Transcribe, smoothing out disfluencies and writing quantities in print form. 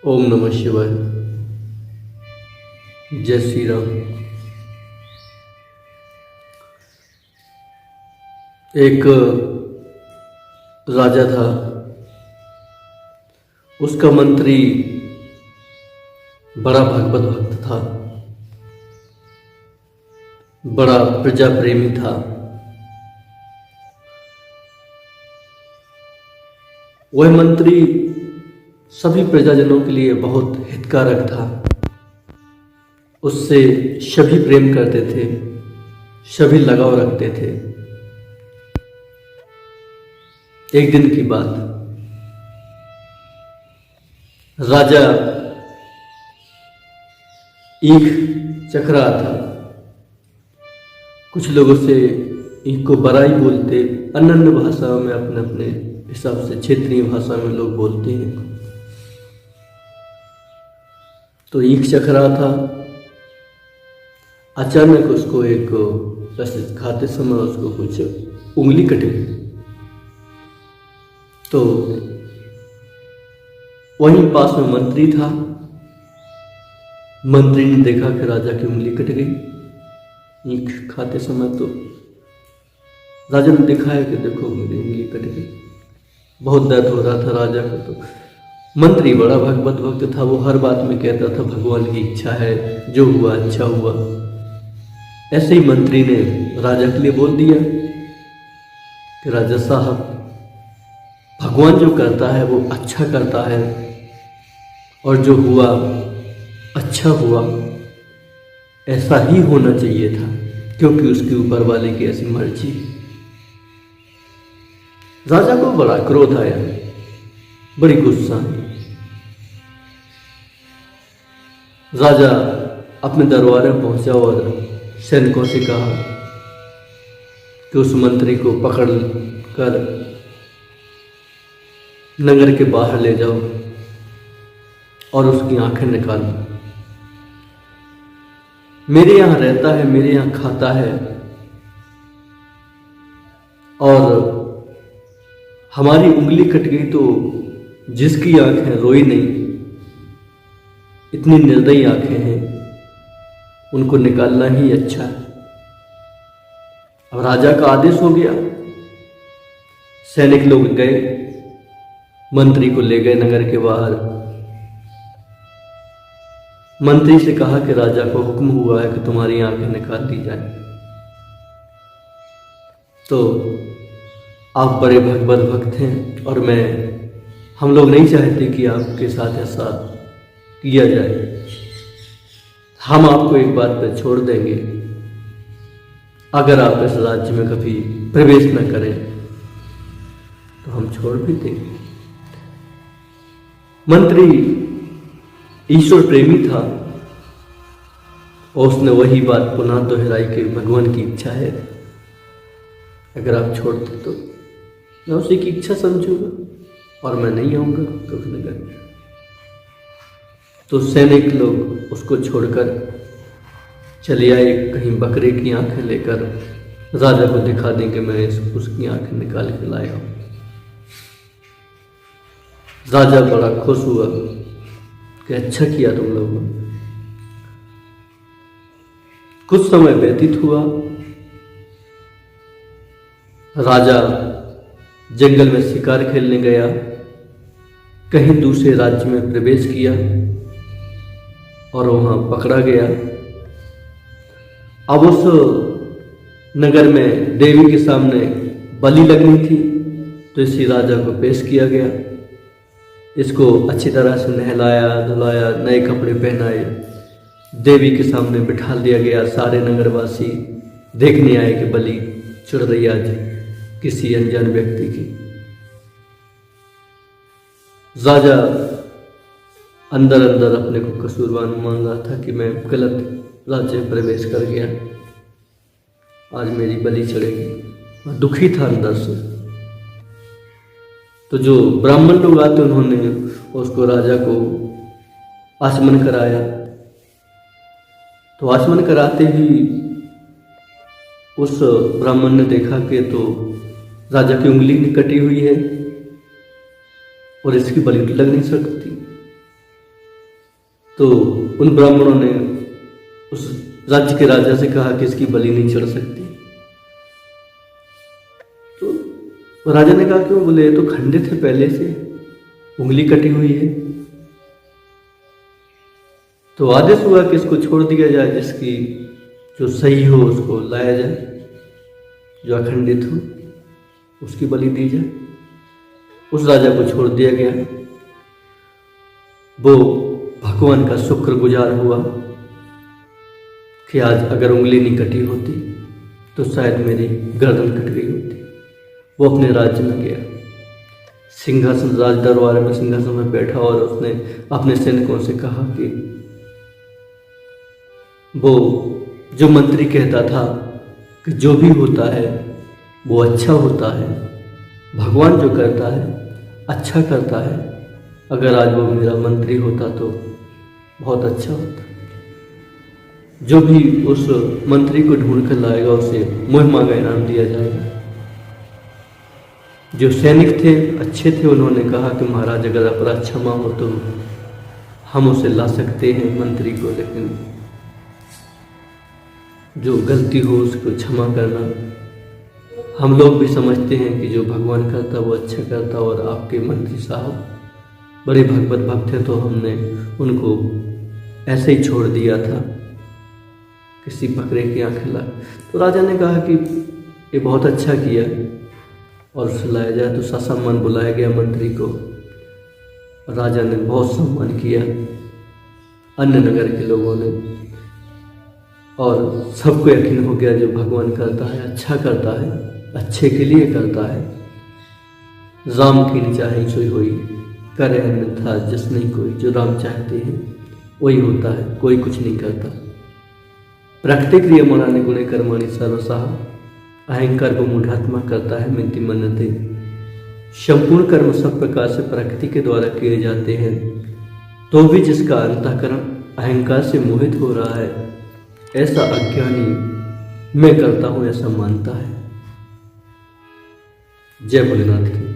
ओम नमः शिवाय। जय श्री राम। एक राजा था, उसका मंत्री बड़ा भगवत भक्त था, बड़ा प्रजा प्रेमी था। वह मंत्री सभी प्रजाजनों के लिए बहुत हितकारक था। उससे सभी प्रेम करते थे, सभी लगाव रखते थे। एक दिन की बात, राजा ईख चख रहा था। कुछ लोगों से ईख को बराई बोलते, अन्य अन्य भाषाओं में अपने अपने हिसाब से क्षेत्रीय भाषा में लोग बोलते हैं। तो ईख चख रहा था। अचानक उसको एक खाते समय उसको कुछ उंगली कट गई। तो वहीं पास में मंत्री था। मंत्री ने देखा कि राजा की उंगली कट गई ईख खाते समय। तो राजा ने देखा है कि देखो मेरी उंगली कट गई। बहुत दर्द हो रहा था राजा को। तो मंत्री बड़ा भगवत भक्त था, वो हर बात में कहता था भगवान की इच्छा है, जो हुआ अच्छा हुआ। ऐसे ही मंत्री ने राजा के लिए बोल दिया कि राजा साहब, भगवान जो करता है वो अच्छा करता है, और जो हुआ अच्छा हुआ। ऐसा ही होना चाहिए था, क्योंकि उसके ऊपर वाले की ऐसी मर्जी। राजा को बड़ा क्रोध आया, बड़ी गुस्सा आई। राजा अपने दरबार में पहुंचा और सैनिकों से कहा कि उस मंत्री को पकड़ कर नगर के बाहर ले जाओ और उसकी आंखें निकालो। मेरे यहाँ रहता है, मेरे यहाँ खाता है, और हमारी उंगली कट गई तो जिसकी आंखें रोई नहीं, इतनी निर्दयी आंखें हैं, उनको निकालना ही अच्छा है। अब राजा का आदेश हो गया। सैनिक लोग गए, मंत्री को ले गए नगर के बाहर। मंत्री से कहा कि राजा को हुक्म हुआ है कि तुम्हारी आंखें निकाल दी जाए। तो आप बड़े भगवत भक्त हैं, और हम लोग नहीं चाहते कि आपके साथ ऐसा किया जाए। हम आपको एक बात पर छोड़ देंगे, अगर आप इस राज्य में कभी प्रवेश न करें तो हम छोड़ भी देंगे। मंत्री ईश्वर प्रेमी था, और उसने वही बात पुनः दोहराई कि भगवान की इच्छा है, अगर आप छोड़ते तो मैं उसी की इच्छा समझूंगा और मैं नहीं आऊंगा। तो उसने कहा, तो सैनिक लोग उसको छोड़कर चले आए, कहीं बकरे की आंखें लेकर राजा को दिखा दें कि मैं उसकी आंखें निकाल के लाया हूं। राजा बड़ा खुश हुआ कि अच्छा किया तुम लोगों ने। कुछ समय व्यतीत हुआ। राजा जंगल में शिकार खेलने गया, कहीं दूसरे राज्य में प्रवेश किया और वहां पकड़ा गया। अब उस नगर में देवी के सामने बलि लगनी थी, तो इसी राजा को पेश किया गया। इसको अच्छी तरह से नहलाया धुलाया, नए कपड़े पहनाए, देवी के सामने बिठा दिया गया। सारे नगरवासी देखने आए कि बलि चढ़ रही आज किसी अनजान व्यक्ति की। राजा अंदर अंदर अपने को कसूरवान मान रहा था कि मैं गलत राज्य में प्रवेश कर गया, आज मेरी बलि चढ़ेगी। दुखी था अंदर से। तो जो ब्राह्मण लोग आते, उन्होंने उसको राजा को आचमन कराया। तो आचमन कराते ही उस ब्राह्मण ने देखा कि तो राजा की उंगली कटी हुई है और इसकी बलि लग नहीं सकती। तो उन ब्राह्मणों ने उस राज्य के राजा से कहा कि इसकी बलि नहीं चढ़ सकती। तो राजा ने कहा क्यों? बोले ये तो खंडित है, पहले से उंगली कटी हुई है। तो आदेश हुआ कि इसको छोड़ दिया जाए, जिसकी जो सही हो उसको लाया जाए, जो अखंडित हो उसकी बलि दी जाए। उस राजा को छोड़ दिया गया। वो भगवान का शुक्रगुजार हुआ कि आज अगर उंगली नहीं कटी होती तो शायद मेरी गर्दन कट गई होती। वो अपने राज्य में गया, सिंहासन, राज दरबार में सिंहासन में बैठा और उसने अपने सैनिकों से कहा कि वो जो मंत्री कहता था कि जो भी होता है वो अच्छा होता है, भगवान जो करता है अच्छा करता है, अगर आज वो मेरा मंत्री होता तो बहुत अच्छा होता। जो भी उस मंत्री को ढूंढ कर लाएगा उसे मुँह मांगा इनाम दिया जाएगा। जो सैनिक थे अच्छे थे, उन्होंने कहा कि महाराज अगर अपराध क्षमा हो तो हम उसे ला सकते हैं मंत्री को, लेकिन जो गलती हो उसको क्षमा करना। हम लोग भी समझते हैं कि जो भगवान करता वो अच्छा करता, और आपके मंत्री साहब बड़े भगवत भक्त थे तो हमने उनको ऐसे ही छोड़ दिया था, किसी बकरे की आंखें ला। तो राजा ने कहा कि ये बहुत अच्छा किया और उसे लाया जाए। तो ससम्मान बुलाया गया मंत्री को। राजा ने बहुत सम्मान किया, अन्य नगर के लोगों ने, और सबको यकीन हो गया जो भगवान करता है अच्छा करता है, अच्छे के लिए करता है। राम की नहीं चाहे सोई होई, करे अन्यथा जिस नहीं कोई। जो राम चाहते हैं वही होता है, कोई कुछ नहीं करता। प्रकृति क्रिया मनाने गुणे कर्माणि सर्वशः, अहंकार को मूढ़ात्मा करता है मिति मन्नते। संपूर्ण कर्म सब प्रकार से प्रकृति के द्वारा किए जाते हैं, तो भी जिसका अंतःकरण अहंकार से मोहित हो रहा है, ऐसा अज्ञानी मैं करता हूं ऐसा मानता है। जय भोलेनाथ की।